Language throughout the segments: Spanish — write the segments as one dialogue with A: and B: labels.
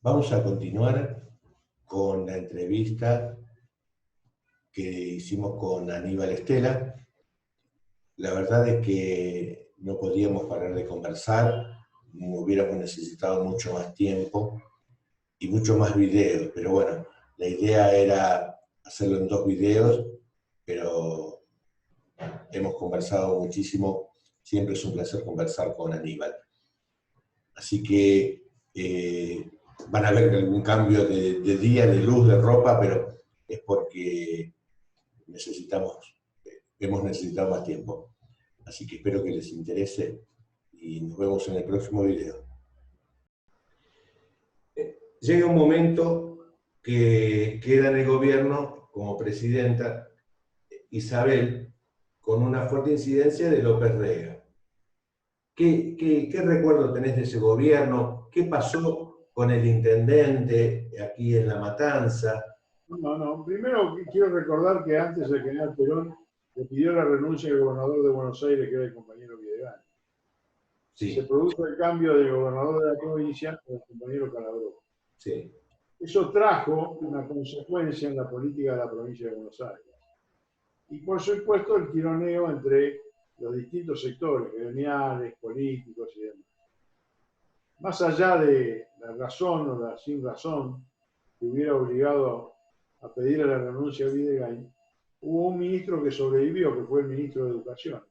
A: Vamos a continuar con la entrevista que hicimos con Aníbal Estela. La verdad es que no podíamos parar de conversar, hubiéramos necesitado mucho más tiempo y mucho más videos, pero bueno, la idea era hacerlo en 2 videos, pero hemos conversado muchísimo, siempre es un placer conversar con Aníbal. Así que van a ver algún cambio de día, de luz, de ropa, pero es porque hemos necesitado más tiempo. Así que espero que les interese y nos vemos en el próximo video. Llega un momento que queda en el gobierno como presidenta Isabel con una fuerte incidencia de López Rega. ¿Qué recuerdo tenés de ese gobierno? ¿Qué pasó con el intendente aquí en La Matanza?
B: No. Primero quiero recordar que antes el general Perón le pidió la renuncia al gobernador de Buenos Aires, que era el compañero Videgain.
A: Sí.
B: Se produjo el cambio del gobernador de la provincia con el compañero Calabró.
A: Sí.
B: Eso trajo una consecuencia en la política de la provincia de Buenos Aires. Y por supuesto el tironeo entre los distintos sectores, gremiales, políticos y demás. Más allá de la razón o la sin razón que hubiera obligado a pedirle la renuncia a Videgain, hubo un ministro que sobrevivió, que fue el ministro de Educación,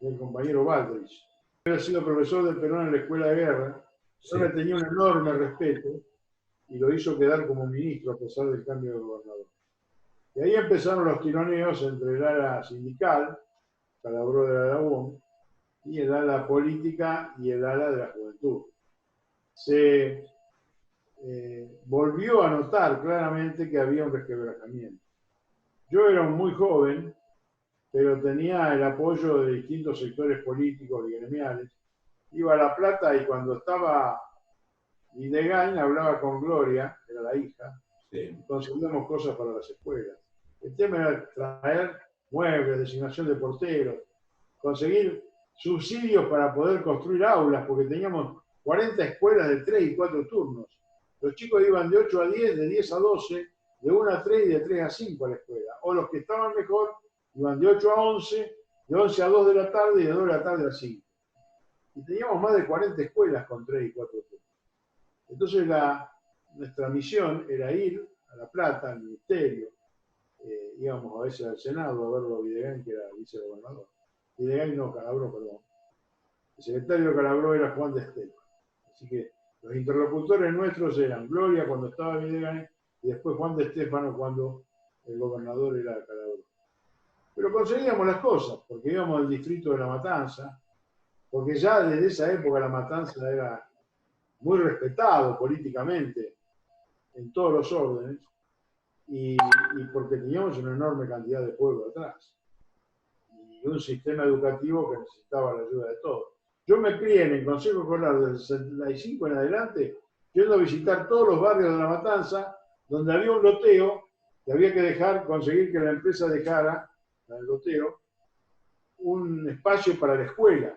B: el compañero Baldrich. Había sido profesor de Perón en la Escuela de Guerra, yo le tenía un enorme respeto y lo hizo quedar como ministro a pesar del cambio de gobernador. Y ahí empezaron los tironeos entre el ala sindical, Calabró de la UOM, y el ala política y el ala de la juventud. Se volvió a notar claramente que había un resquebrajamiento. Yo era muy joven, pero tenía el apoyo de distintos sectores políticos y gremiales. Iba a La Plata y cuando estaba Videgain hablaba con Gloria, que era la hija, y conseguíamos cosas para las escuelas. El tema era traer muebles, designación de porteros, conseguir subsidios para poder construir aulas, porque teníamos 40 escuelas de 3 y 4 turnos. Los chicos iban de 8 a 10, de 10 a 12, de 1 a 3 y de 3 a 5 a la escuela. O los que estaban mejor iban de 8 a 11, de 11 a 2 de la tarde y de 2 de la tarde a 5. Y teníamos más de 40 escuelas con 3 y 4 turnos. Entonces nuestra misión era ir a La Plata, al ministerio, íbamos a veces al Senado a verlo a Videgain, que era vicegobernador. Videgain no, Calabró, perdón. El secretario de Calabró era Juan de Estepa. Así que los interlocutores nuestros eran Gloria cuando estaba Videgain y después Juan de Estéfano cuando el gobernador era Calabró. Pero conseguíamos las cosas, porque íbamos al distrito de La Matanza, porque ya desde esa época La Matanza era muy respetado políticamente en todos los órdenes y porque teníamos una enorme cantidad de pueblo atrás y un sistema educativo que necesitaba la ayuda de todos. Yo me crié en el Consejo Escolar del 65 en adelante, yendo a visitar todos los barrios de La Matanza, donde había un loteo que había que conseguir que la empresa dejara, el loteo, un espacio para la escuela.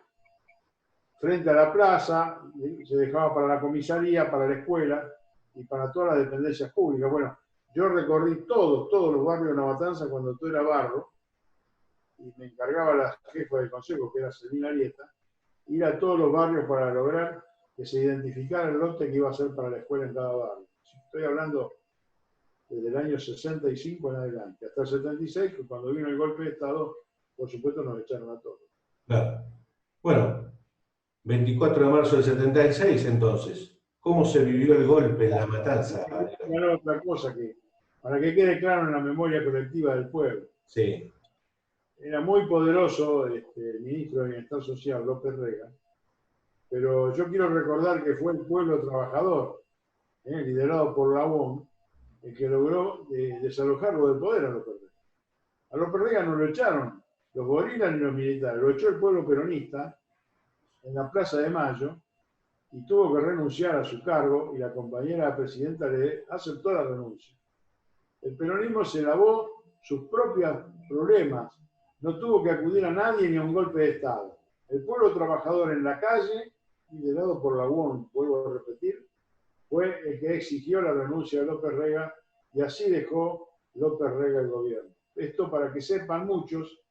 B: Frente a la plaza, se dejaba para la comisaría, para la escuela y para todas las dependencias públicas. Bueno, yo recorrí todos los barrios de La Matanza cuando todo era barro, y me encargaba la jefa del consejo, que era Celina Arieta, ir a todos los barrios para lograr que se identificara el lote que iba a ser para la escuela en cada barrio. Estoy hablando desde el año 65 en adelante, hasta el 76, que cuando vino el golpe de Estado, por supuesto nos echaron a todos.
A: Claro. Bueno, 24 de marzo del 76, entonces, ¿cómo se vivió el golpe en La Matanza?
B: Era otra cosa que, para que quede claro en la memoria colectiva del pueblo.
A: Sí.
B: Era muy poderoso el ministro de Bienestar Social, López Rega, pero yo quiero recordar que fue el pueblo trabajador, liderado por la UOM, el que logró desalojarlo del poder a López Rega. A López Rega no lo echaron los gorilas ni los militares, lo echó el pueblo peronista en la Plaza de Mayo y tuvo que renunciar a su cargo y la compañera presidenta le aceptó la renuncia. El peronismo se lavó sus propios problemas, no tuvo que acudir a nadie ni a un golpe de Estado. El pueblo trabajador en la calle, liderado por la UOM, vuelvo a repetir, fue el que exigió la renuncia de López Rega y así dejó López Rega el gobierno. Esto para que sepan muchos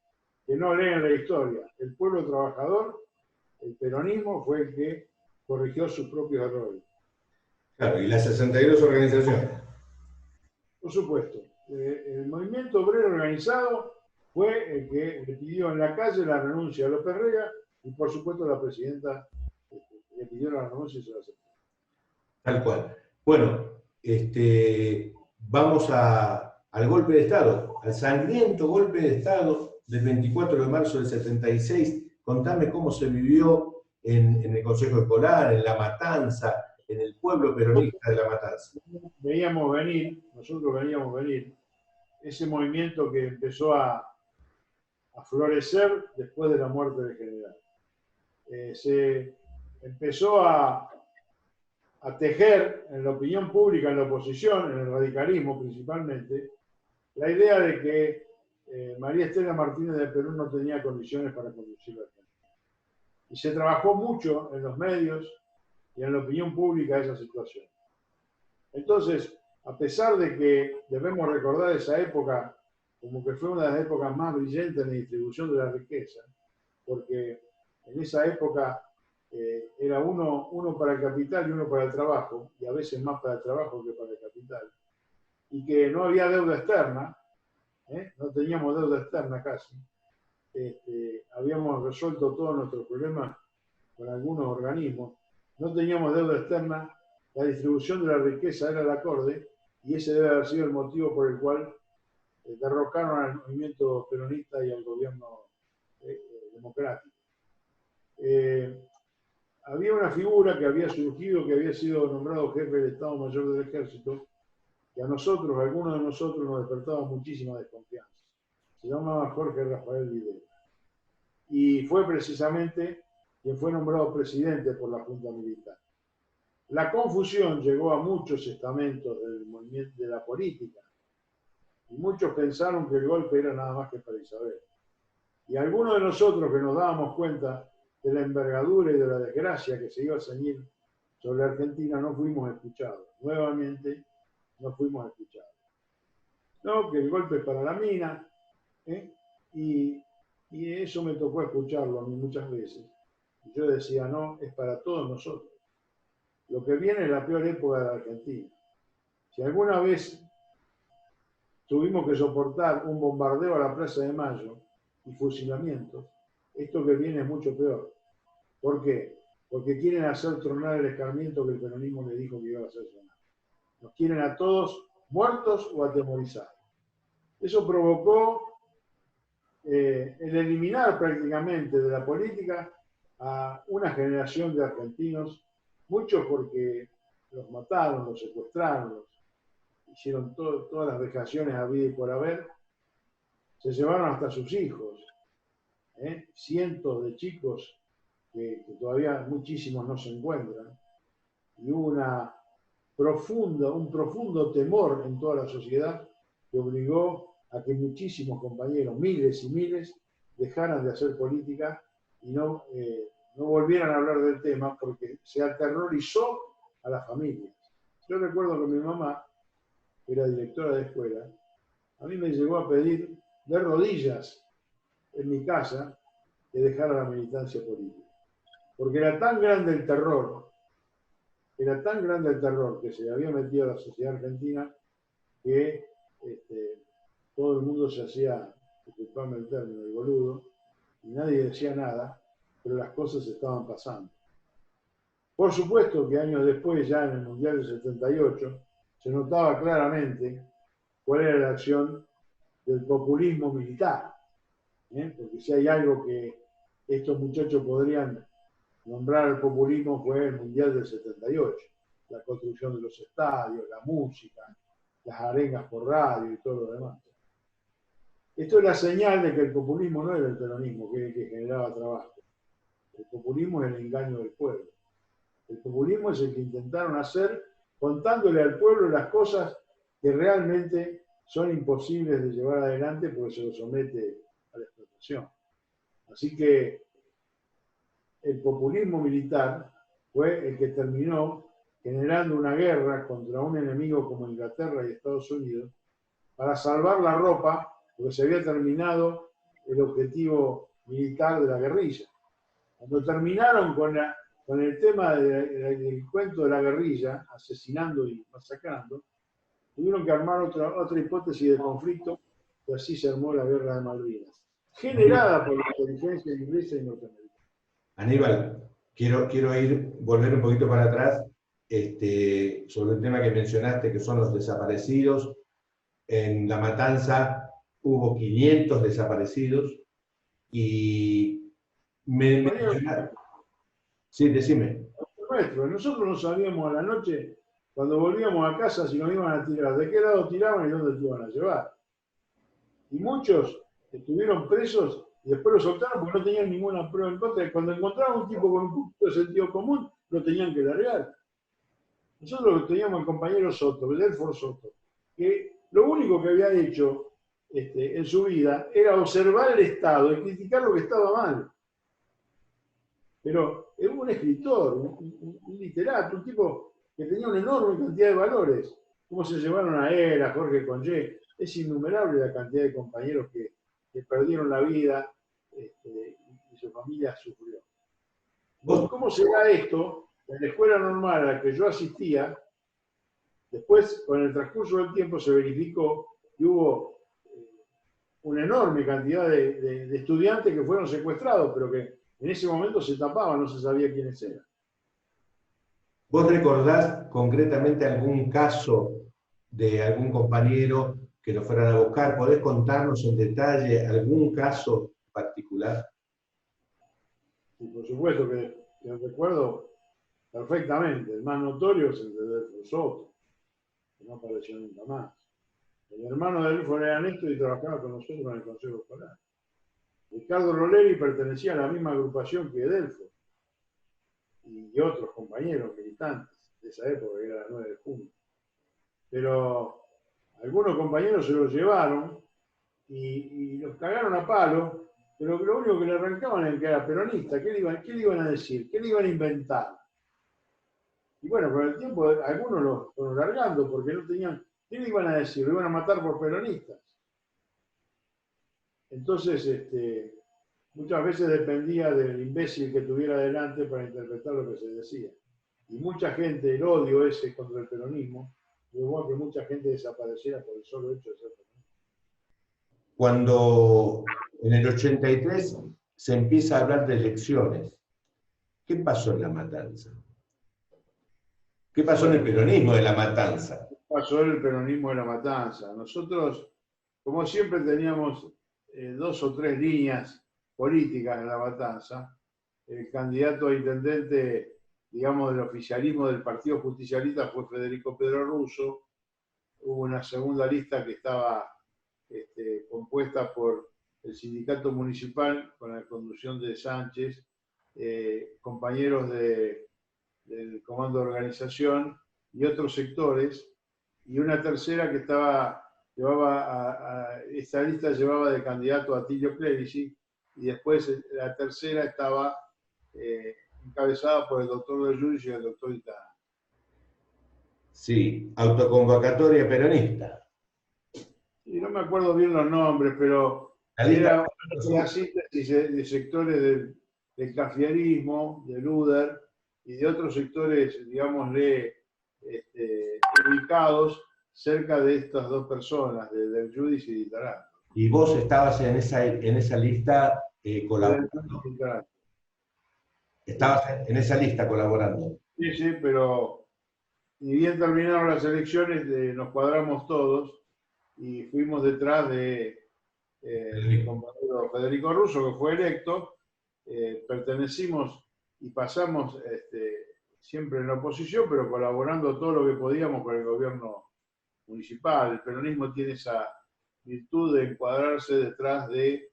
B: que no leen la historia. El pueblo trabajador, el peronismo, fue el que corrigió sus propios errores.
A: Claro, y las 62 organizaciones.
B: Por supuesto, el movimiento obrero organizado fue el que le pidió en la calle la renuncia a López Rega y por supuesto la presidenta le pidió la renuncia y se la aceptó.
A: Tal cual. Bueno, vamos al golpe de Estado, al sangriento golpe de Estado del 24 de marzo del 76. Contame cómo se vivió en el Consejo Escolar, en La Matanza, en el pueblo peronista de La Matanza.
B: Nosotros veníamos venir, ese movimiento que empezó a florecer después de la muerte del general. Se empezó a tejer en la opinión pública, en la oposición, en el radicalismo principalmente, la idea de que María Estela Martínez de Perú no tenía condiciones para conducir la Argentina. Y se trabajó mucho en los medios y en la opinión pública esa situación. Entonces, a pesar de que debemos recordar esa época como que fue una de las épocas más brillantes en la distribución de la riqueza, porque en esa época era uno para el capital y uno para el trabajo, y a veces más para el trabajo que para el capital, y que no había deuda externa, no teníamos deuda externa casi, habíamos resuelto todos nuestros problemas con algunos organismos, no teníamos deuda externa, la distribución de la riqueza era el acorde, y ese debe haber sido el motivo por el cual derrocaron al movimiento peronista y al gobierno democrático. Había una figura que había surgido, que había sido nombrado jefe del Estado Mayor del Ejército, que a nosotros, a algunos de nosotros, nos despertaba muchísima desconfianza. Se llamaba Jorge Rafael Videla. Y fue precisamente quien fue nombrado presidente por la Junta Militar. La confusión llegó a muchos estamentos del movimiento de la política, y muchos pensaron que el golpe era nada más que para Isabel. Y algunos de nosotros que nos dábamos cuenta de la envergadura y de la desgracia que se iba a ceñir sobre Argentina, no fuimos escuchados. Nuevamente, no fuimos escuchados. No, que el golpe es para la mina, y eso me tocó escucharlo a mí muchas veces. Y yo decía, no, es para todos nosotros. Lo que viene es la peor época de la Argentina. Si alguna vez tuvimos que soportar un bombardeo a la Plaza de Mayo y fusilamientos, esto que viene es mucho peor. ¿Por qué? Porque quieren hacer tronar el escarmiento que el peronismo le dijo que iba a hacer sonar. Nos quieren a todos muertos o atemorizados. Eso provocó el eliminar prácticamente de la política a una generación de argentinos, muchos porque los mataron, los secuestraron, hicieron todas las vejaciones habidas y por haber, se llevaron hasta sus hijos, cientos de chicos que todavía muchísimos no se encuentran, y hubo un profundo temor en toda la sociedad que obligó a que muchísimos compañeros, miles y miles, dejaran de hacer política y no volvieran a hablar del tema porque se aterrorizó a las familias. Yo recuerdo que mi mamá, que era directora de escuela, a mí me llegó a pedir de rodillas en mi casa que dejara la militancia política. Porque era tan grande el terror que se había metido a la sociedad argentina que todo el mundo se hacía, disculpame el término, el boludo, y nadie decía nada, pero las cosas estaban pasando. Por supuesto que años después, ya en el Mundial del 78, se notaba claramente cuál era la acción del populismo militar. Porque si hay algo que estos muchachos podrían nombrar al populismo fue el Mundial del 78, la construcción de los estadios, la música, las arengas por radio y todo lo demás. Esto es la señal de que el populismo no era el peronismo, que generaba trabajo. El populismo es el engaño del pueblo. El populismo es el que intentaron hacer contándole al pueblo las cosas que realmente son imposibles de llevar adelante porque se lo somete a la explotación. Así que el populismo militar fue el que terminó generando una guerra contra un enemigo como Inglaterra y Estados Unidos para salvar la ropa, porque se había terminado el objetivo militar de la guerrilla. Cuando terminaron con el tema del cuento de la guerrilla, asesinando y masacrando, tuvieron que armar otra hipótesis de conflicto, y así se armó la guerra de Malvinas, generada por la inteligencia inglesa y norteamericana.
A: Aníbal, quiero volver un poquito para atrás sobre el tema que mencionaste, que son los desaparecidos. En La Matanza hubo 500 desaparecidos y me mencionaste. Sí, decime.
B: Nosotros no sabíamos a la noche, cuando volvíamos a casa, si nos iban a tirar, de qué lado tiraban y dónde te iban a llevar. Y muchos estuvieron presos y después los soltaron porque no tenían ninguna prueba en contra. Cuando encontraban un tipo con un poquito de sentido común, lo tenían que largar. Nosotros teníamos al compañero Soto, Delford Soto, que lo único que había hecho en su vida era observar el Estado y criticar lo que estaba mal. Pero era un escritor, un literato, un tipo que tenía una enorme cantidad de valores. Cómo se llevaron a él, a Jorge Congé. Es innumerable la cantidad de compañeros que perdieron la vida y su familia sufrió. ¿Cómo será esto? En la escuela normal a la que yo asistía, después, con el transcurso del tiempo, se verificó que hubo una enorme cantidad de estudiantes que fueron secuestrados, pero que en ese momento se tapaban, no se sabía quiénes eran.
A: ¿Vos recordás concretamente algún caso de algún compañero que lo fueran a buscar? ¿Podés contarnos en detalle algún caso particular?
B: Sí, por supuesto que recuerdo perfectamente. El más notorio es el de Delford Soto, que no apareció nunca más. El hermano de Delford era Néstor y trabajaba con nosotros en el Consejo Escolar. Ricardo Roleri pertenecía a la misma agrupación que Delford y otros compañeros militantes de esa época, que era la 9 de junio. Pero algunos compañeros se los llevaron y los cagaron a palo, pero lo único que le arrancaban era que era peronista. ¿Qué le iban a decir? ¿Qué le iban a inventar? Y bueno, con el tiempo algunos los fueron largando porque no tenían. ¿Qué le iban a decir? Lo iban a matar por peronistas. Entonces, muchas veces dependía del imbécil que tuviera delante para interpretar lo que se decía. Y mucha gente, el odio ese contra el peronismo, llevó a que mucha gente desapareciera por el solo hecho de ser peronista.
A: Cuando en el 83 se empieza a hablar de elecciones, ¿qué pasó en La Matanza? ¿Qué pasó en el peronismo de La Matanza?
B: ¿Qué pasó en el peronismo de La Matanza? Nosotros, como siempre, teníamos 2 o 3 líneas políticas en La Matanza. El candidato a intendente, digamos, del oficialismo del Partido Justicialista fue Federico Pedro Russo. Hubo una segunda lista que estaba compuesta por el sindicato municipal con la conducción de Sánchez, compañeros del comando de organización y otros sectores, y una tercera que esta lista llevaba de candidato a Atilio Clerici, y después la tercera estaba encabezada por el doctor de Giudice y el doctor Itá.
A: Sí, autoconvocatoria peronista.
B: Y no me acuerdo bien los nombres, pero era una síntesis de sectores del cafiarismo, del UDER y de otros sectores, digámosle, ubicados cerca de estas dos personas, del Giudice y de Taranto.
A: ¿Y vos estabas en esa lista colaborando? ¿Estabas en esa lista colaborando?
B: Sí, sí, pero ni bien terminaron las elecciones, nos cuadramos todos y fuimos detrás de el compañero Federico Russo, que fue electo. Pertenecimos y pasamos siempre en la oposición, pero colaborando todo lo que podíamos con el gobierno municipal. El peronismo tiene esa virtud de encuadrarse detrás de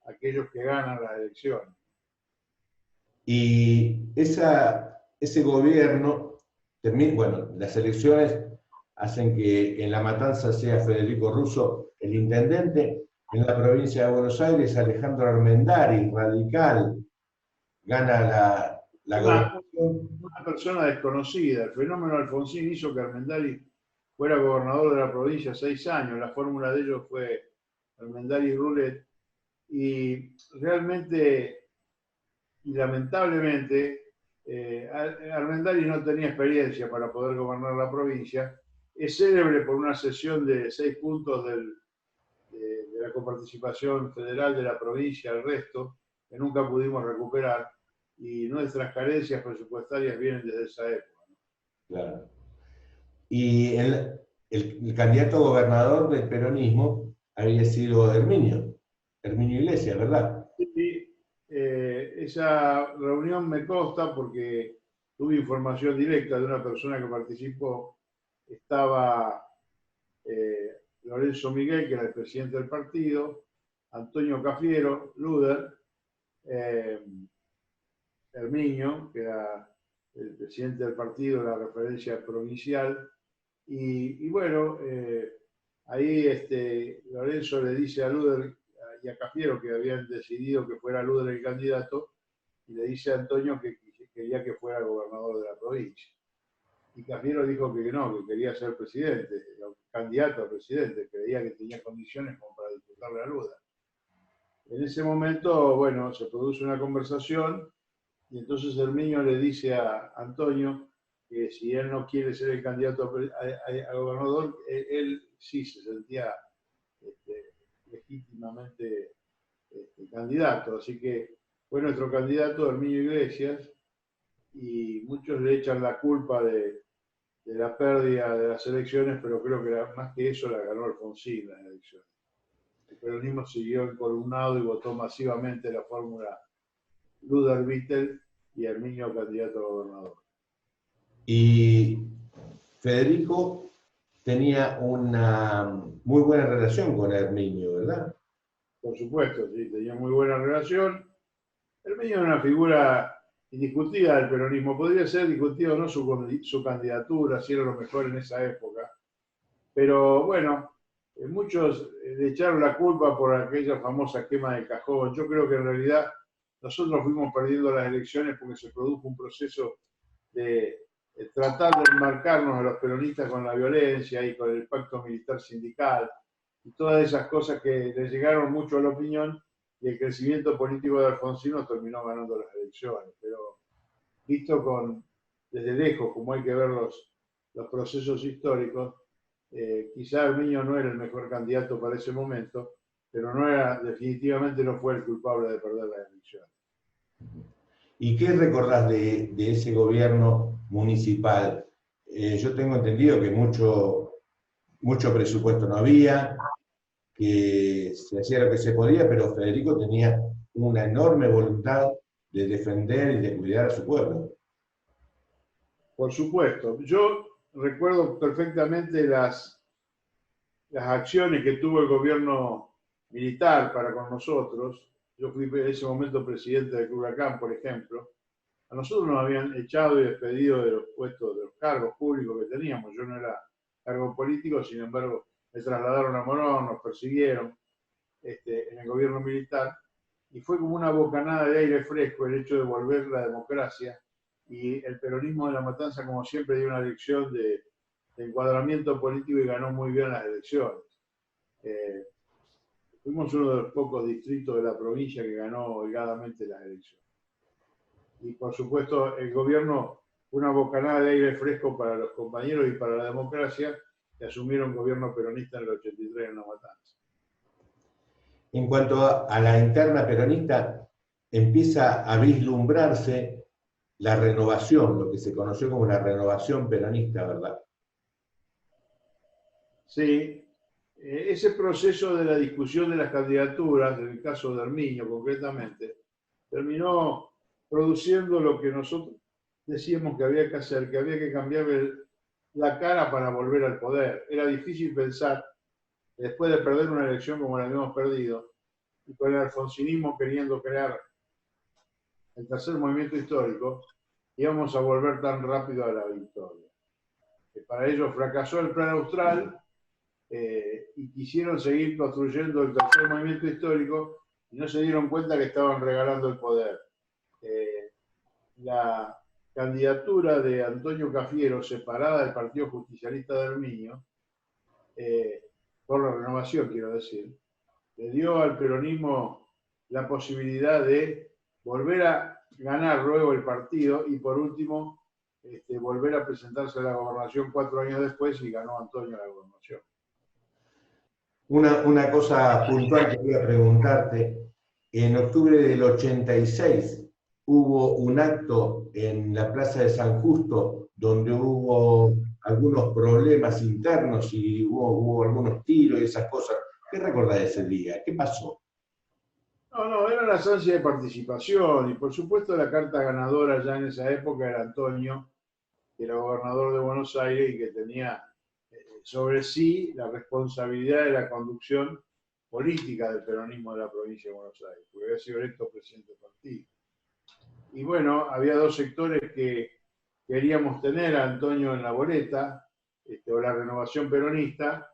B: aquellos que ganan las elecciones.
A: Y ese gobierno, bueno, las elecciones hacen que en La Matanza sea Federico Russo el intendente. En la provincia de Buenos Aires, Alejandro Armendari, radical, gana la gobernación.
B: Una una persona desconocida. El fenómeno Alfonsín hizo que Armendáriz fuera gobernador de la provincia 6 años. La fórmula de ellos fue Armendáriz Roulette. Y realmente, y lamentablemente, Armendáriz no tenía experiencia para poder gobernar la provincia. Es célebre por una sesión de 6 puntos de la coparticipación federal de la provincia, el resto, que nunca pudimos recuperar, y nuestras carencias presupuestarias vienen desde esa época.
A: Claro. Y el candidato a gobernador del peronismo había sido Herminio Iglesias, ¿verdad?
B: Sí, esa reunión me consta porque tuve información directa de una persona que participó. Estaba Lorenzo Miguel, que era el presidente del partido, Antonio Cafiero, Luder, Herminio, que era el presidente del partido, la referencia provincial, y bueno, ahí Lorenzo le dice a Luder y a Cafiero que habían decidido que fuera Luder el candidato, y le dice a Antonio que quería que fuera gobernador de la provincia. Y Cafiero dijo que no, que quería ser presidente, candidato a presidente, creía que tenía condiciones como para disputarle a Luder. En ese momento, bueno, se produce una conversación y entonces Herminio le dice a Antonio que si él no quiere ser el candidato a gobernador, él sí se sentía legítimamente candidato. Así que fue nuestro candidato Herminio Iglesias y muchos le echan la culpa de la pérdida de las elecciones, pero creo que más que eso la ganó Alfonsín las elecciones. El peronismo siguió encolumnado y votó masivamente la fórmula Luder-Vittel y Herminio candidato a gobernador.
A: Y Federico tenía una muy buena relación con Herminio, ¿verdad?
B: Por supuesto, sí, tenía muy buena relación. Herminio era una figura indiscutida del peronismo. Podría ser discutido o no su candidatura, si era lo mejor en esa época. Pero bueno, muchos le echaron la culpa por aquella famosa quema del cajón. Yo creo que en realidad nosotros fuimos perdiendo las elecciones porque se produjo un proceso de tratar de enmarcarnos a los peronistas con la violencia y con el pacto militar sindical y todas esas cosas que le llegaron mucho a la opinión, y el crecimiento político de Alfonsino terminó ganando las elecciones. Pero visto desde lejos, como hay que ver los procesos históricos, quizá Herminio no era el mejor candidato para ese momento, pero definitivamente no fue el culpable de perder las elecciones.
A: ¿Y qué recordás de ese gobierno municipal? Yo tengo entendido que mucho presupuesto no había, que se hacía lo que se podía, pero Federico tenía una enorme voluntad de defender y de cuidar a su pueblo.
B: Por supuesto. Yo recuerdo perfectamente las acciones que tuvo el gobierno militar para con nosotros. Yo fui en ese momento presidente del Club Huracán, por ejemplo. A nosotros nos habían echado y despedido de los puestos, de los cargos públicos que teníamos. Yo no era cargo político, sin embargo, me trasladaron a Morón, nos persiguieron en el gobierno militar, y fue como una bocanada de aire fresco el hecho de volver la democracia, y el peronismo de La Matanza, como siempre, dio una lección de encuadramiento político y ganó muy bien las elecciones. Fuimos uno de los pocos distritos de la provincia que ganó holgadamente las elecciones. Y por supuesto el gobierno, una bocanada de aire fresco para los compañeros y para la democracia que asumieron gobierno peronista en el 83 en La Matanza.
A: En cuanto a la interna peronista, empieza a vislumbrarse la renovación, lo que se conoció como la renovación peronista, ¿verdad?
B: Sí, ese proceso de la discusión de las candidaturas, en el caso de Herminio concretamente, terminó produciendo lo que nosotros decíamos que había que hacer, que había que cambiarle la cara para volver al poder. Era difícil pensar, después de perder una elección como la habíamos perdido, y con el alfonsinismo queriendo crear el tercer movimiento histórico, íbamos a volver tan rápido a la victoria. Para ello fracasó el plan austral, y quisieron seguir construyendo el tercer movimiento histórico y no se dieron cuenta que estaban regalando el poder. candidatura de Antonio Cafiero, separada del Partido Justicialista de Herminio, por la renovación, quiero decir, le dio al peronismo la posibilidad de volver a ganar luego el partido y por último volver a presentarse a la gobernación 4 años después y ganó Antonio la gobernación.
A: Una cosa puntual que quería preguntarte, en octubre del 86 hubo un acto en la Plaza de San Justo donde hubo algunos problemas internos y hubo algunos tiros y esas cosas. ¿Qué recordás de ese día? ¿Qué pasó?
B: No, era la ansia de participación y por supuesto la carta ganadora ya en esa época era Antonio, que era gobernador de Buenos Aires y que tenía sobre sí la responsabilidad de la conducción política del peronismo de la provincia de Buenos Aires, porque había sido electo presidente del partido. Y bueno, había dos sectores que queríamos tener a Antonio en la boleta, o la renovación peronista,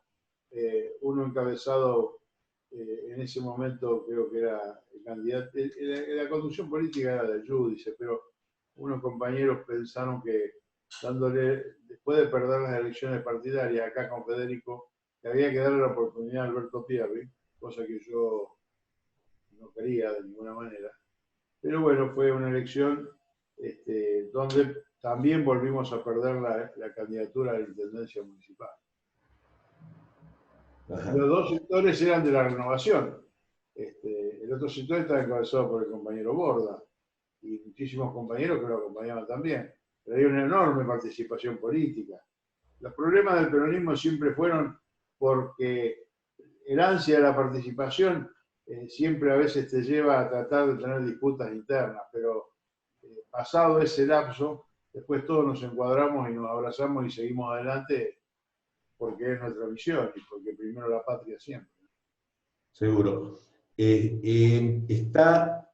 B: uno encabezado en ese momento creo que era el candidato, la conducción política era del Giudice, pero unos compañeros pensaron que dándole, después de perder las elecciones partidarias acá con Federico, que había que darle la oportunidad a Alberto Pierri, cosa que yo no quería de ninguna manera. Pero bueno, fue una elección donde también volvimos a perder la candidatura a la intendencia municipal. Ajá. Los dos sectores eran de la renovación. El otro sector estaba encabezado por el compañero Borda y muchísimos compañeros que lo acompañaban también. Pero había una enorme participación política. Los problemas del peronismo siempre fueron porque el ansia de la participación siempre a veces te lleva a tratar de tener disputas internas, pero pasado ese lapso, después todos nos encuadramos y nos abrazamos y seguimos adelante porque es nuestra misión y porque primero la patria siempre.
A: Seguro. Está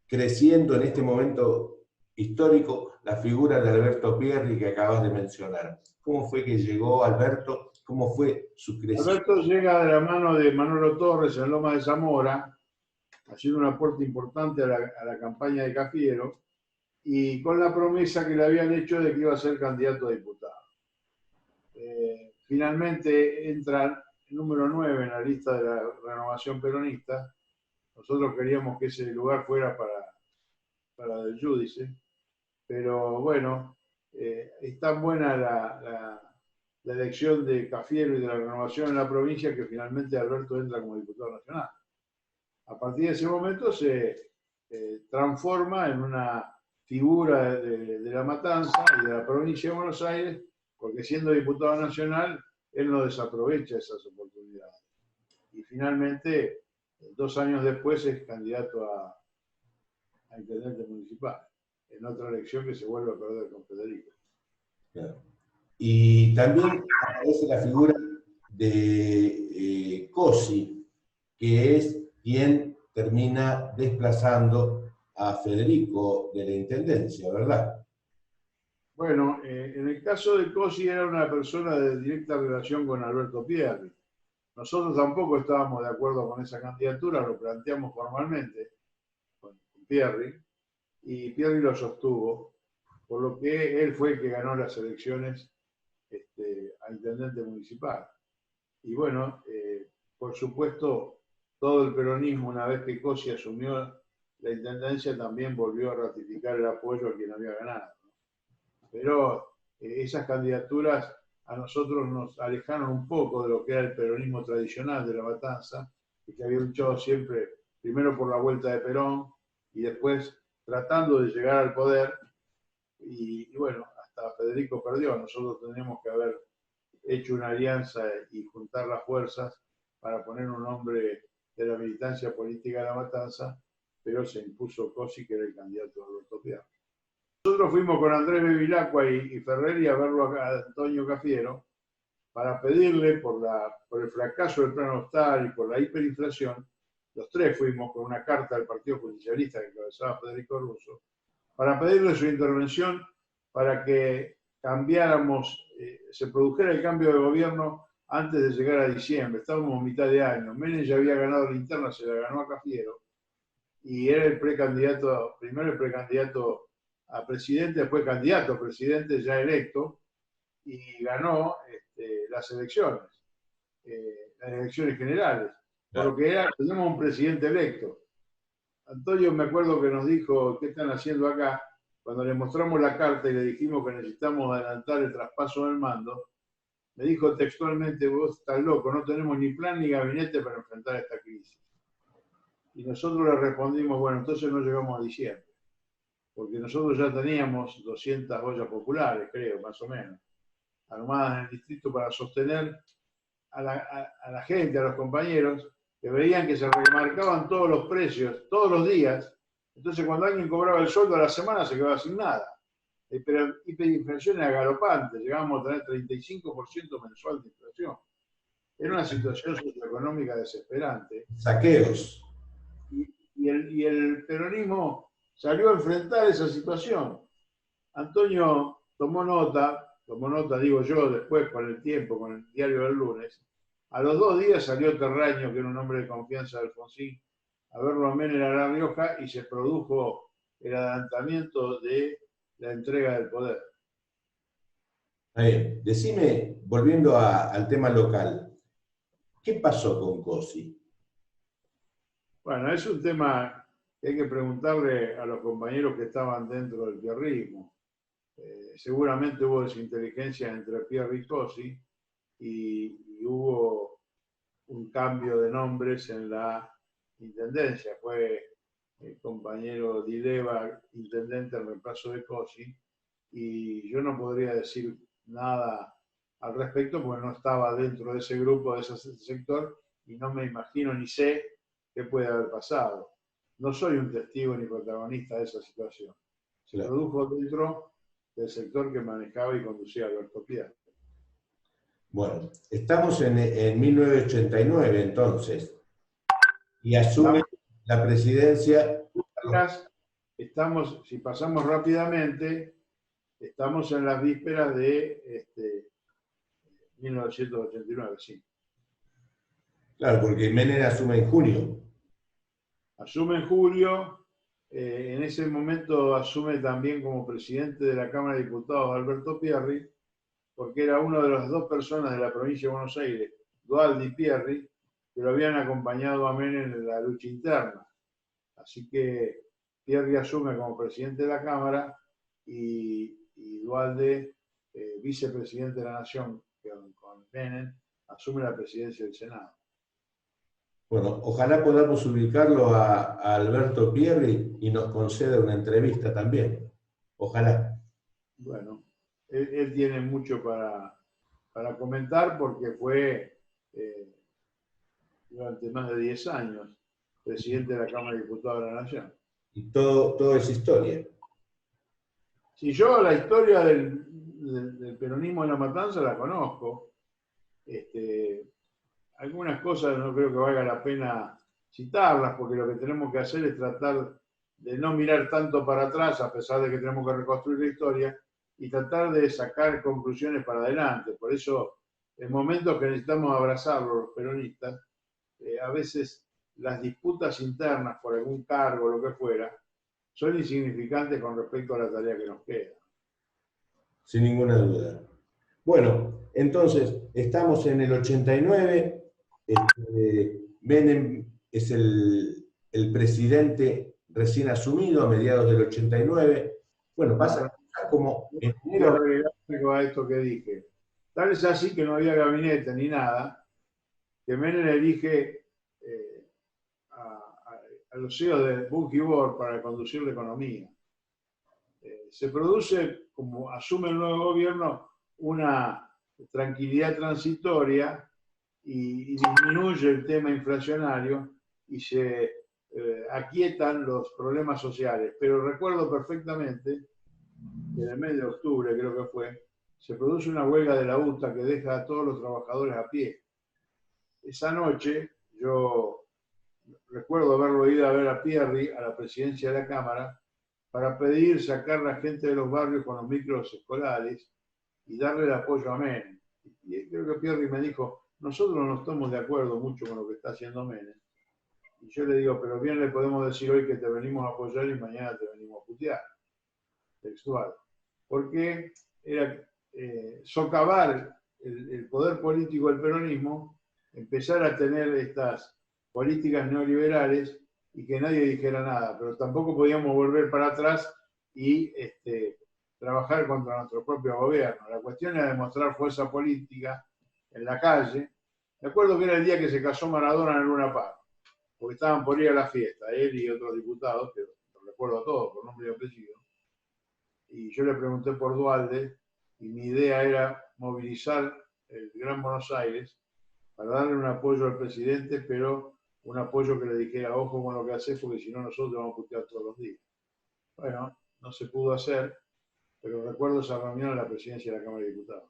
A: creciendo en este momento histórico la figura de Alberto Pierri que acabas de mencionar. ¿Cómo fue que llegó Alberto? ¿Cómo fue su crecimiento?
B: Alberto llega de la mano de Manolo Torres en Loma de Zamora, haciendo un aporte importante a la campaña de Cafiero y con la promesa que le habían hecho de que iba a ser candidato a diputado. Finalmente entra el número 9 en la lista de la renovación peronista. Nosotros queríamos que ese lugar fuera para el Giudice, pero bueno, es tan buena la elección de Cafiero y de la renovación en la provincia que finalmente Alberto entra como diputado nacional. A partir de ese momento se transforma en una figura de la Matanza y de la provincia de Buenos Aires, porque siendo diputado nacional, él no desaprovecha esas oportunidades. Y finalmente, 2 años después, es candidato a intendente municipal, en otra elección que se vuelve a perder con Federico.
A: Claro. Y también aparece la figura de Cosi, que es quien termina desplazando a Federico de la Intendencia, ¿verdad?
B: Bueno, en el caso de Cosi era una persona de directa relación con Alberto Pierri. Nosotros tampoco estábamos de acuerdo con esa candidatura, lo planteamos formalmente con Pierri, y Pierri lo sostuvo, por lo que él fue el que ganó las elecciones a intendente municipal. Y bueno, por supuesto, todo el peronismo, una vez que Cosi asumió la intendencia, también volvió a ratificar el apoyo a quien había ganado. Pero esas candidaturas a nosotros nos alejaron un poco de lo que era el peronismo tradicional de La Matanza, y que había luchado siempre, primero por la vuelta de Perón, y después tratando de llegar al poder, y bueno, hasta Federico perdió. Nosotros tenemos que haber hecho una alianza y juntar las fuerzas para poner un hombre de la militancia política de La Matanza, pero se impuso Cosi, que era el candidato de Alberto Pierri. Nosotros fuimos con Andrés Bevilacqua y Ferreri a verlo a Antonio Cafiero para pedirle por el fracaso del plan Hostal y por la hiperinflación. Los tres fuimos con una carta del Partido Justicialista que encabezaba Federico Russo para pedirle su intervención para que cambiáramos, se produjera el cambio de gobierno antes de llegar a diciembre. Estábamos a mitad de año. Menem ya había ganado la interna, se la ganó a Cafiero y era el precandidato, primero el precandidato a presidente, después candidato a presidente ya electo, y ganó las elecciones generales, por lo que tenemos un presidente electo. Antonio, me acuerdo que nos dijo, ¿qué están haciendo acá? Cuando le mostramos la carta y le dijimos que necesitamos adelantar el traspaso del mando, me dijo textualmente, vos estás loco, no tenemos ni plan ni gabinete para enfrentar esta crisis. Y nosotros le respondimos, bueno, entonces no llegamos a diciembre, porque nosotros ya teníamos 200 ollas populares, creo, más o menos, armadas en el distrito para sostener a la gente, a los compañeros, que veían que se remarcaban todos los precios, todos los días. Entonces, cuando alguien cobraba el sueldo a la semana, se quedaba sin nada. Pero hiperinflación era galopante, llegábamos a tener 35% mensual de inflación. Era una situación socioeconómica desesperante.
A: Saqueos.
B: Y el peronismo salió a enfrentar esa situación. Antonio tomó nota, digo yo, después con el tiempo, con el diario del lunes. A los 2 días salió Terraño, que era un hombre de confianza de Alfonsín, a verlo a Menem a La Rioja y se produjo el adelantamiento de la entrega del poder.
A: Decime, volviendo al tema local, ¿qué pasó con Cosi?
B: Bueno, es un tema que hay que preguntarle a los compañeros que estaban dentro del pierrismo. Seguramente hubo desinteligencia entre Pierri y Cosi y hubo un cambio de nombres en la intendencia. Fue el compañero Dileva, intendente en reemplazo de Cosi, y yo no podría decir nada al respecto porque no estaba dentro de ese grupo, de ese sector, y no me imagino ni sé qué puede haber pasado. No soy un testigo ni protagonista de esa situación. Se produjo dentro del sector que manejaba y conducía Alberto Pierri.
A: Bueno, estamos en 1989 entonces, y asume la presidencia.
B: Estamos, si pasamos rápidamente, estamos en las vísperas de 1989, sí.
A: Claro, porque Menem asume en junio.
B: Asume en julio, en ese momento asume también como presidente de la Cámara de Diputados Alberto Pierri, porque era una de las 2 personas de la provincia de Buenos Aires, Dualde y Pierri, que lo habían acompañado a Menem en la lucha interna. Así que Pierri asume como presidente de la Cámara y Dualde, vicepresidente de la Nación, con Menem, asume la presidencia del Senado.
A: Bueno, ojalá podamos ubicarlo a Alberto Pierri y nos conceda una entrevista también. Ojalá.
B: Bueno, él tiene mucho para comentar porque fue durante más de 10 años presidente de la Cámara de Diputados de la Nación.
A: Y todo es historia.
B: Si yo la historia del peronismo en La Matanza la conozco, algunas cosas no creo que valga la pena citarlas, porque lo que tenemos que hacer es tratar de no mirar tanto para atrás, a pesar de que tenemos que reconstruir la historia, y tratar de sacar conclusiones para adelante. Por eso, en momentos que necesitamos abrazarlos los peronistas, a veces las disputas internas por algún cargo, lo que fuera, son insignificantes con respecto a la tarea que nos queda.
A: Sin ninguna duda. Bueno, entonces, estamos en el 89, Menem es el presidente recién asumido a mediados del 89. Bueno, pasa como en enero.
B: A esto que dije. Tal es así que no había gabinete ni nada, que Menem elige a los CEOs de Bungibor para conducir la economía. Se produce, como asume el nuevo gobierno, una tranquilidad transitoria y disminuye el tema inflacionario y se aquietan los problemas sociales. Pero recuerdo perfectamente que en el mes de octubre, creo que fue, se produce una huelga de la UTA que deja a todos los trabajadores a pie. Esa noche yo recuerdo haberlo ido a ver a Pierri, a la presidencia de la Cámara, para pedir sacar a la gente de los barrios con los micros escolares y darle el apoyo a Menem. Y creo que Pierri me dijo, nosotros no estamos de acuerdo mucho con lo que está haciendo Menem. Y yo le digo, pero bien le podemos decir hoy que te venimos a apoyar y mañana te venimos a putear. textual, porque era socavar el poder político del peronismo, empezar a tener estas políticas neoliberales y que nadie dijera nada, pero tampoco podíamos volver para atrás y trabajar contra nuestro propio gobierno. La cuestión era demostrar fuerza política en la calle. Me acuerdo que era el día que se casó Maradona en Luna Park, porque estaban por ir a la fiesta, él y otros diputados, que los recuerdo a todos por nombre y apellido, y yo le pregunté por Duhalde, y mi idea era movilizar el Gran Buenos Aires para darle un apoyo al presidente, pero un apoyo que le dijera, ojo con lo que haces, porque si no nosotros vamos a putear todos los días. Bueno, no se pudo hacer, pero recuerdo esa reunión en la presidencia de la Cámara de Diputados.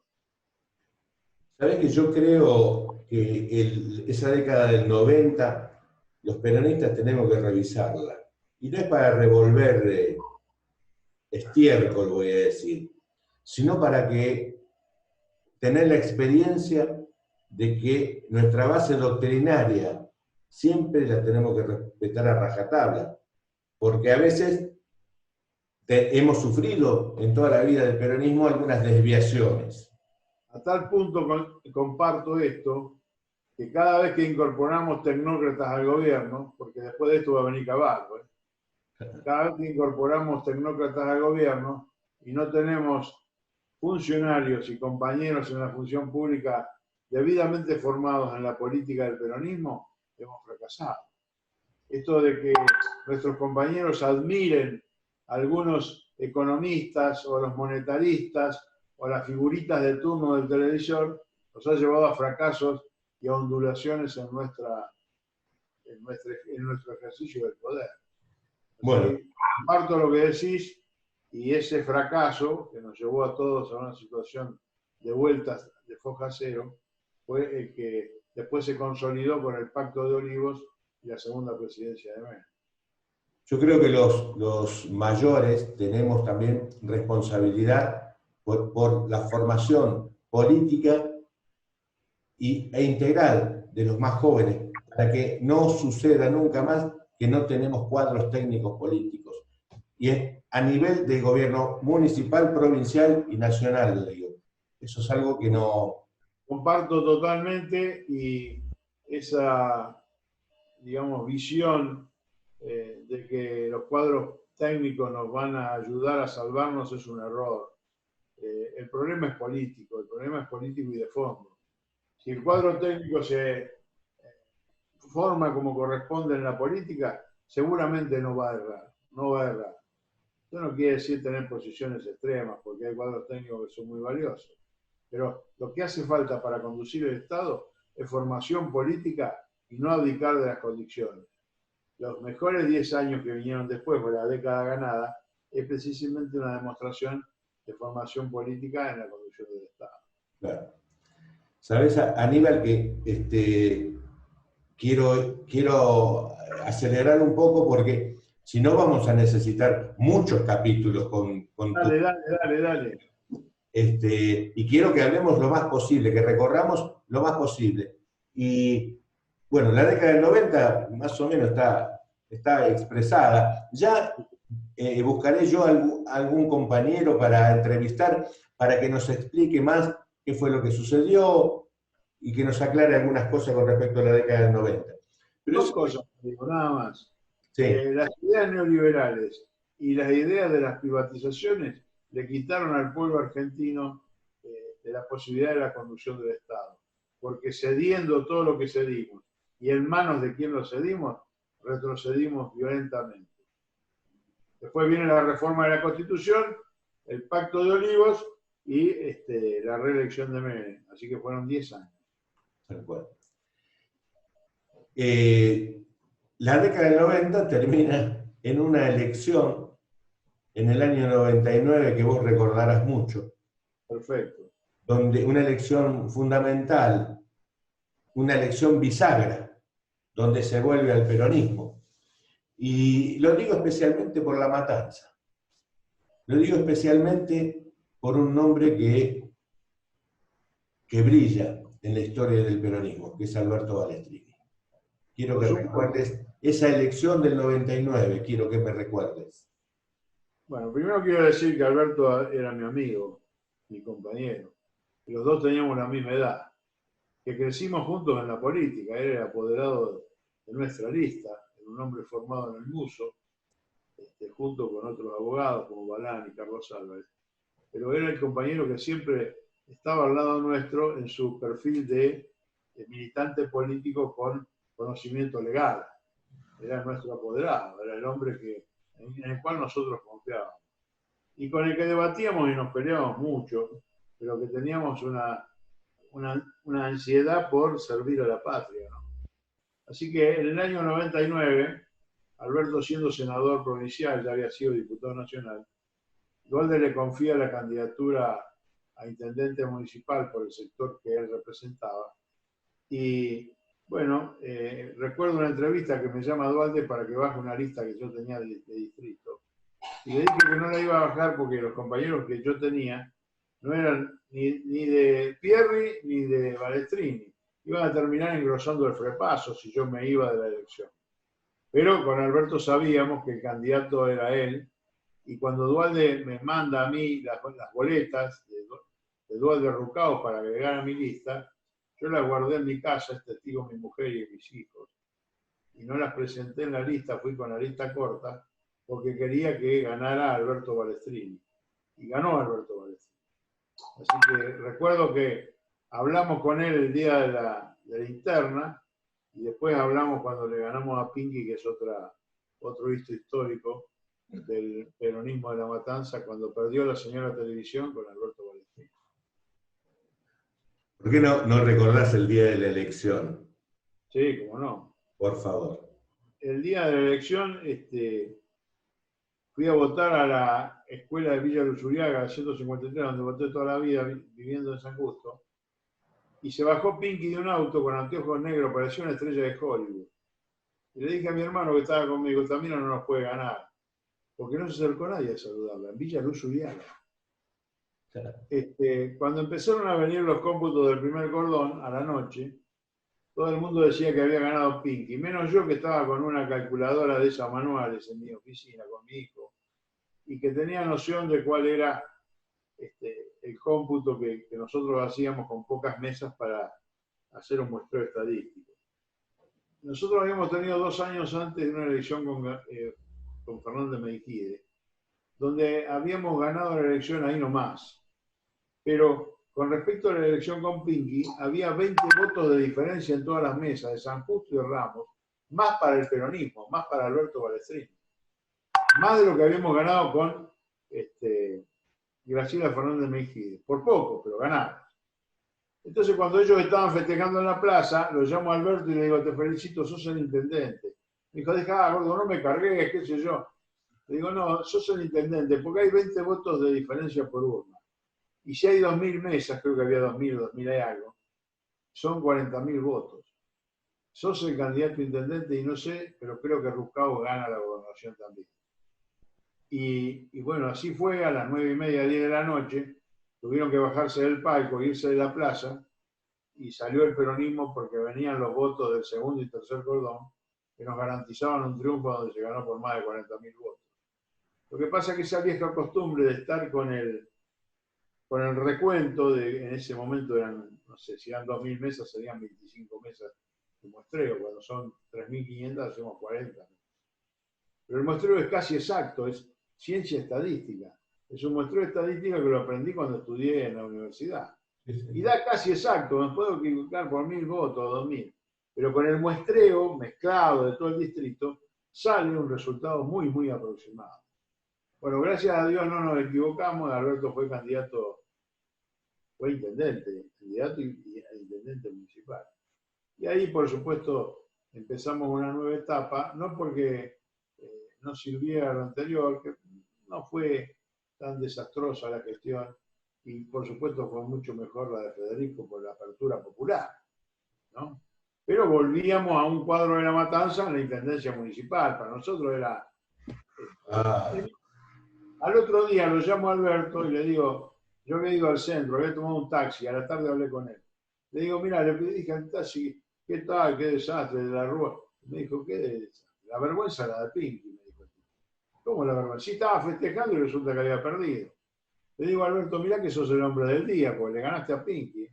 A: Sabés que yo creo que esa década del 90, los peronistas tenemos que revisarla. Y no es para revolver estiércol, voy a decir, sino para que tener la experiencia de que nuestra base doctrinaria siempre la tenemos que respetar a rajatabla, porque a veces hemos sufrido en toda la vida del peronismo algunas desviaciones.
B: A tal punto comparto esto, que cada vez que incorporamos tecnócratas al gobierno, porque después de esto va a venir Caballo, cada vez que incorporamos tecnócratas al gobierno y no tenemos funcionarios y compañeros en la función pública debidamente formados en la política del peronismo, hemos fracasado. Esto de que nuestros compañeros admiren a algunos economistas o a los monetaristas o a las figuritas de turno del televisor, nos ha llevado a fracasos y a ondulaciones en nuestro ejercicio del poder.
A: Bueno,
B: comparto lo que decís, y ese fracaso que nos llevó a todos a una situación de vueltas de foja cero fue el que después se consolidó con el Pacto de Olivos y la segunda presidencia de Menem.
A: yo creo que los mayores tenemos también responsabilidad por la formación política e integral de los más jóvenes, para que no suceda nunca más que no tenemos cuadros técnicos políticos. Y es a nivel de gobierno municipal, provincial y nacional, le digo. Eso es algo que no...
B: Comparto totalmente, y esa, digamos, visión de que los cuadros técnicos nos van a ayudar a salvarnos es un error. El problema es político, y de fondo. Si el cuadro técnico se forma como corresponde en la política, seguramente no va a errar, no va a errar. Esto no quiere decir tener posiciones extremas, porque hay cuadros técnicos que son muy valiosos. Pero lo que hace falta para conducir el Estado es formación política y no abdicar de las condiciones. Los mejores 10 años que vinieron después, por la década ganada, es precisamente una demostración de formación política en la conducción del Estado.
A: Claro. ¿Sabes, Aníbal, que quiero acelerar un poco porque si no vamos a necesitar muchos capítulos con
B: Dale.
A: Y quiero que hablemos lo más posible, que recorramos lo más posible. Y bueno, la década del 90 más o menos está expresada. Ya buscaré yo algún compañero para entrevistar, para que nos explique más qué fue lo que sucedió y que nos aclare algunas cosas con respecto a la década del 90. Pero
B: Dos cosas, digo, nada más.
A: Sí.
B: Las ideas neoliberales y las ideas de las privatizaciones le quitaron al pueblo argentino de la posibilidad de la conducción del Estado. Porque cediendo todo lo que cedimos y en manos de quien lo cedimos, retrocedimos violentamente. Después viene la reforma de la Constitución, el Pacto de Olivos y la reelección de Menem. Así que fueron 10 años.
A: Tal cual. La década del 90 termina en una elección en el año 99 que vos recordarás mucho.
B: Perfecto.
A: Donde una elección fundamental, una elección bisagra, donde se vuelve al peronismo. Y lo digo especialmente por La Matanza. Lo digo especialmente por un nombre que brilla en la historia del peronismo, que es Alberto Balestrini. Quiero que recuerdes esa elección del 99, quiero que me recuerdes.
B: Bueno, primero quiero decir que Alberto era mi amigo, mi compañero. Y los dos teníamos la misma edad, que crecimos juntos en la política. Él era apoderado de nuestra lista, era un hombre formado en el Muso, junto con otros abogados como Balán y Carlos Álvarez. Pero era el compañero que siempre estaba al lado nuestro en su perfil de militante político con conocimiento legal. Era nuestro apoderado, era el hombre en el cual nosotros confiábamos. Y con el que debatíamos y nos peleábamos mucho, pero que teníamos una ansiedad por servir a la patria, ¿no? Así que en el año 99, Alberto siendo senador provincial, ya había sido diputado nacional, Dualde le confía la candidatura a intendente municipal por el sector que él representaba. Y bueno, recuerdo una entrevista que me llama Dualde para que baje una lista que yo tenía de distrito. Y le dije que no la iba a bajar porque los compañeros que yo tenía no eran ni de Pierri ni de Balestrini. Iban a terminar engrosando el frepaso si yo me iba de la elección. Pero con Alberto sabíamos que el candidato era él. Y cuando Dualde me manda a mí las boletas de Dualde Rucaos para agregar a mi lista, yo las guardé en mi casa, es testigo mi mujer y mis hijos. Y no las presenté en la lista, fui con la lista corta, porque quería que ganara Alberto Balestrini. Y ganó Alberto Balestrini. Así que recuerdo que hablamos con él el día de la interna, y después hablamos cuando le ganamos a Pinky, que es otro hito histórico del peronismo de La Matanza, cuando perdió la señora televisión con Alberto Balestrini.
A: ¿Por qué no recordás el día de la elección?
B: Sí, cómo no.
A: Por favor.
B: El día de la elección fui a votar a la escuela de Villa Luzuriaga, 153, donde voté toda la vida viviendo en San Justo, y se bajó Pinky de un auto con anteojos negros, parecía una estrella de Hollywood. Y le dije a mi hermano que estaba conmigo, también no nos puede ganar, porque no se acercó nadie a saludarla, en Villa Luzuriaga. Cuando empezaron a venir los cómputos del primer cordón a la noche, todo el mundo decía que había ganado Pinky, menos yo que estaba con una calculadora de esas manuales en mi oficina con mi hijo, y que tenía noción de cuál era el cómputo que nosotros hacíamos con pocas mesas para hacer un muestreo estadístico. Nosotros habíamos tenido 2 años antes de una elección con Fernández Meijide, donde habíamos ganado la elección ahí nomás. Pero con respecto a la elección con Pinky, había 20 votos de diferencia en todas las mesas, de San Justo y Ramos, más para el peronismo, más para Alberto Balestrini. Más de lo que habíamos ganado con Graciela Fernández Meijide. Por poco, pero ganamos. Entonces, cuando ellos estaban festejando en la plaza, lo llamo a Alberto y le digo, te felicito, sos el intendente. Me dijo, deja, gordo, no me cargues, qué sé yo. Le digo, no, sos el intendente, porque hay 20 votos de diferencia por urna. Y si hay 2.000 mesas, creo que había 2.000 y algo, son 40.000 votos. Sos el candidato intendente y no sé, pero creo que Rucaos gana la gobernación también. Y bueno, así fue, a las 9:30, 10 de la noche, tuvieron que bajarse del palco, irse de la plaza, y salió el peronismo porque venían los votos del segundo y tercer cordón, que nos garantizaban un triunfo donde se ganó por más de 40.000 votos. Lo que pasa es que esa vieja costumbre de estar con el recuento, en ese momento eran, no sé, si eran 2.000 mesas, serían 25 mesas de muestreo, cuando son 3.500 hacemos 40. Pero el muestreo es casi exacto, es ciencia estadística. Es un muestreo estadístico que lo aprendí cuando estudié en la universidad. Y da casi exacto, me puedo equivocar por 1.000 votos, 2.000. Pero con el muestreo mezclado de todo el distrito, sale un resultado muy, muy aproximado. Bueno, gracias a Dios no nos equivocamos, Alberto fue candidato, fue intendente, candidato y intendente municipal. Y ahí, por supuesto, empezamos una nueva etapa, no porque no sirviera lo anterior, que no fue tan desastrosa la gestión, y por supuesto fue mucho mejor la de Federico por la apertura popular, ¿no? Pero volvíamos a un cuadro de La Matanza en la intendencia municipal. Para nosotros era... Al otro día lo llamo a Alberto y le digo, yo había ido al centro, había tomado un taxi, a la tarde hablé con él. Le digo, mira, le dije al taxi, ¿qué tal? ¿Qué desastre de la rúa? Me dijo, ¿qué desastre? La vergüenza la de Pinky, me dijo. ¿Cómo la vergüenza? Sí, estaba festejando y resulta que había perdido. Le digo a Alberto, mirá que sos el hombre del día, porque le ganaste a Pinky.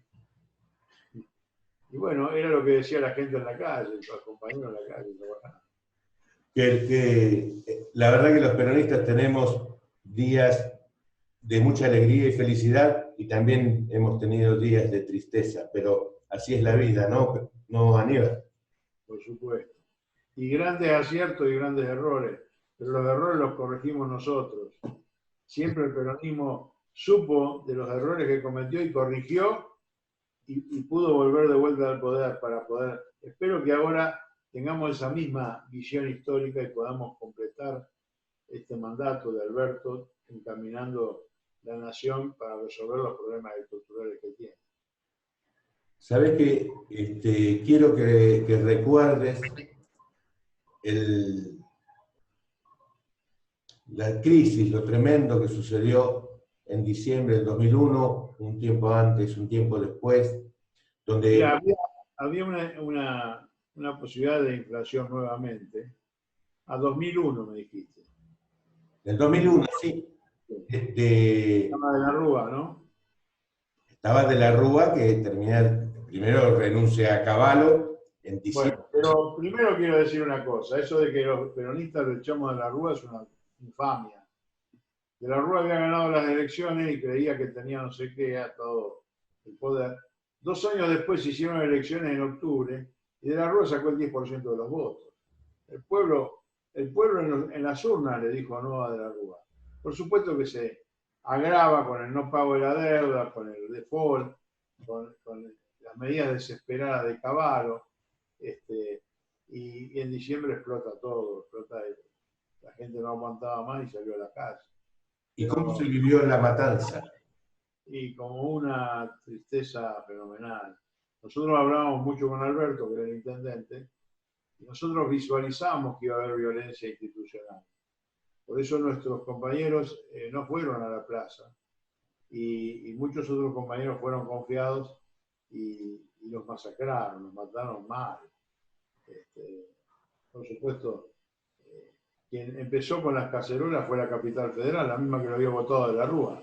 B: Y bueno, era lo que decía la gente en la calle, los compañeros en la calle.
A: La verdad que los peronistas tenemos días de mucha alegría y felicidad y también hemos tenido días de tristeza, pero así es la vida, ¿no? No, Aníbal.
B: Por supuesto. Y grandes aciertos y grandes errores, pero los errores los corregimos nosotros. Siempre el peronismo supo de los errores que cometió y corrigió y pudo volver de vuelta al poder para poder. Espero que ahora tengamos esa misma visión histórica y podamos completar este mandato de Alberto encaminando la nación para resolver los problemas estructurales que tiene.
A: Sabes que quiero que recuerdes la crisis, lo tremendo que sucedió en diciembre del 2001, un tiempo antes, un tiempo después, donde...
B: Mira, había una posibilidad de inflación nuevamente. A 2001 me dijiste.
A: En el 2001, sí.
B: Estaba de la Rúa, ¿no?
A: Estaba de la Rúa, que primero renuncia a Cavallo en diciembre.
B: Bueno, pero primero quiero decir una cosa. Eso de que los peronistas lo echamos de la Rúa es una infamia. De la Rúa había ganado las elecciones y creía que tenía no sé qué, a todo el poder. 2 años después se hicieron elecciones en octubre y de la Rúa sacó el 10% de los votos. El pueblo en las urnas le dijo no a de la Rúa. Por supuesto que se agrava con el no pago de la deuda, con el default, con las medidas desesperadas de Cavallo, y en diciembre explota todo, la gente no aguantaba más y salió a la calle.
A: ¿Y cómo se vivió la matanza?
B: Y como una tristeza fenomenal. Nosotros hablábamos mucho con Alberto, que era el intendente, y nosotros visualizamos que iba a haber violencia institucional. Por eso nuestros compañeros no fueron a la plaza y muchos otros compañeros fueron confiados y los masacraron, los mataron mal. Por supuesto, quien empezó con las cacerolas fue la capital federal, la misma que lo había votado de la Rúa.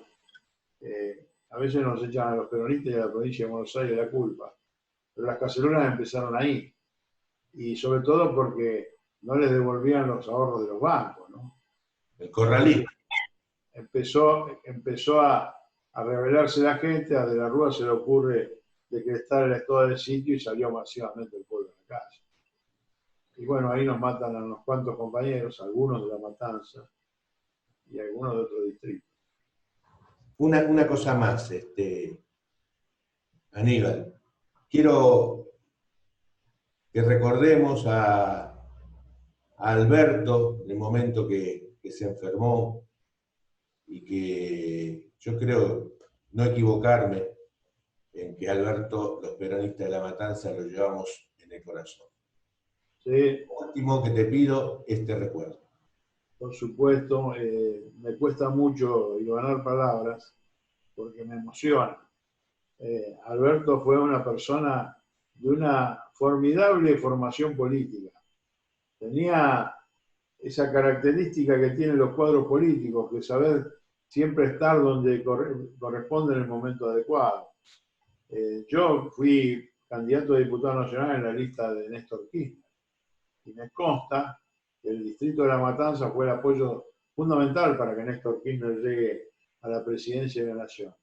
B: A veces nos echan a los peronistas y a la provincia de Buenos Aires la culpa, pero las cacerolas empezaron ahí, y sobre todo porque no les devolvían los ahorros de los bancos, ¿no?
A: El corralito.
B: Empezó a rebelarse la gente, a De la Rúa se le ocurre decretar el estado del sitio y salió masivamente el pueblo a la calle. Y bueno, ahí nos matan a unos cuantos compañeros, algunos de La Matanza y algunos de otros distritos.
A: Una cosa más, Aníbal. Quiero que recordemos a Alberto, en el momento que se enfermó, y que yo creo no equivocarme en que Alberto, los peronistas de La Matanza, lo llevamos en el corazón.
B: Sí.
A: Último que te pido, este recuerdo.
B: Por supuesto, me cuesta mucho ganar palabras porque me emociona. Alberto fue una persona de una formidable formación política. Tenía esa característica que tienen los cuadros políticos, que saber siempre estar donde corresponde en el momento adecuado. Yo fui candidato a diputado nacional en la lista de Néstor Kirchner y me consta que el distrito de La Matanza fue el apoyo fundamental para que Néstor Kirchner llegue a la presidencia de la Nación.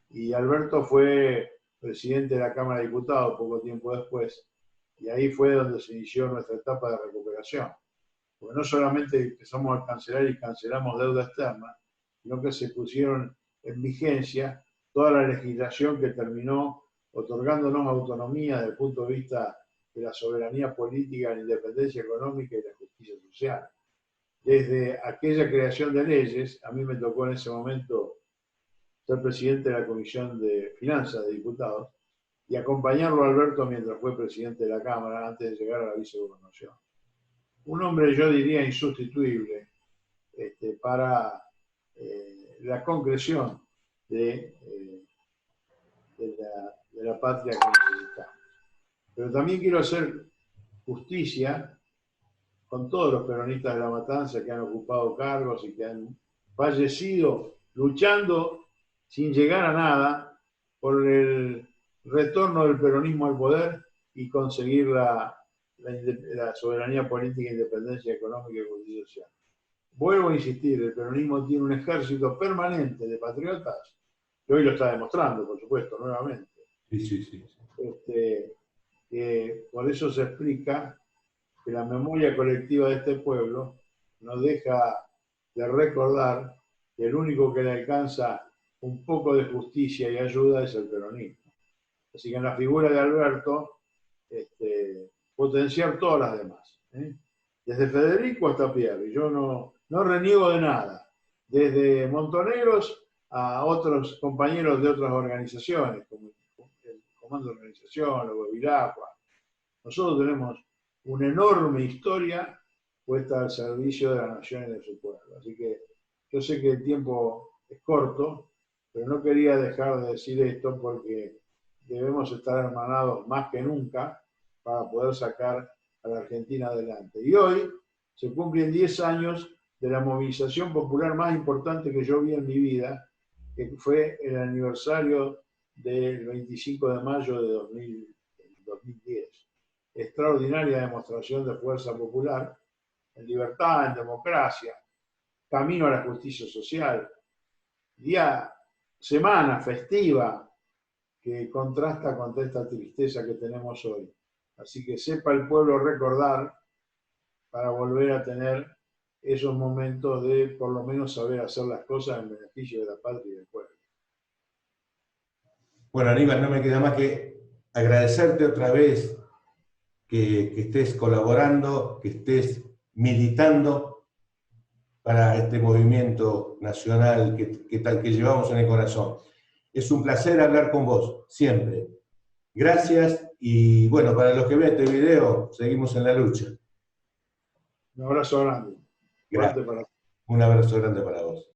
B: Y Alberto fue presidente de la Cámara de Diputados poco tiempo después, y ahí fue donde se inició nuestra etapa de recuperación. Porque no solamente empezamos a cancelar y cancelamos deuda externa, sino que se pusieron en vigencia toda la legislación que terminó otorgándonos autonomía desde el punto de vista de la soberanía política, la independencia económica y la justicia social. Desde aquella creación de leyes, a mí me tocó en ese momento ser presidente de la Comisión de Finanzas de Diputados y acompañarlo a Alberto mientras fue presidente de la Cámara antes de llegar a la vicegobernación. Un hombre, yo diría, insustituible para la concreción de la patria que necesitamos. Pero también quiero hacer justicia con todos los peronistas de La Matanza que han ocupado cargos y que han fallecido luchando sin llegar a nada por el retorno del peronismo al poder y conseguir la soberanía política, independencia económica y justicia social. Vuelvo a insistir, el peronismo tiene un ejército permanente de patriotas, que hoy lo está demostrando, por supuesto, nuevamente.
A: Sí, sí, sí.
B: Por eso se explica que la memoria colectiva de este pueblo nos deja de recordar que el único que le alcanza un poco de justicia y ayuda es el peronismo. Así que en la figura de Alberto, potenciar todas las demás. Desde Federico hasta Pierre. Yo no reniego de nada. Desde Montoneros a otros compañeros de otras organizaciones, como el Comando de Organización, o Vilacua. Nosotros tenemos una enorme historia puesta al servicio de la nación y de su pueblo. Así que yo sé que el tiempo es corto, pero no quería dejar de decir esto porque debemos estar hermanados más que nunca para poder sacar a la Argentina adelante. Y hoy se cumplen 10 años de la movilización popular más importante que yo vi en mi vida, que fue el aniversario del 25 de mayo de 2010. Extraordinaria demostración de fuerza popular, en libertad, en democracia, camino a la justicia social, semana festiva que contrasta con esta tristeza que tenemos hoy. Así que sepa el pueblo recordar para volver a tener esos momentos de por lo menos saber hacer las cosas en beneficio de la patria y del pueblo.
A: Bueno, Aníbal, no me queda más que agradecerte otra vez que estés colaborando, que estés militando para este movimiento nacional que llevamos en el corazón. Es un placer hablar con vos, siempre. Gracias y bueno, para los que ven este video, seguimos en la lucha.
B: Un abrazo grande.
A: Gracias. Un abrazo grande para vos.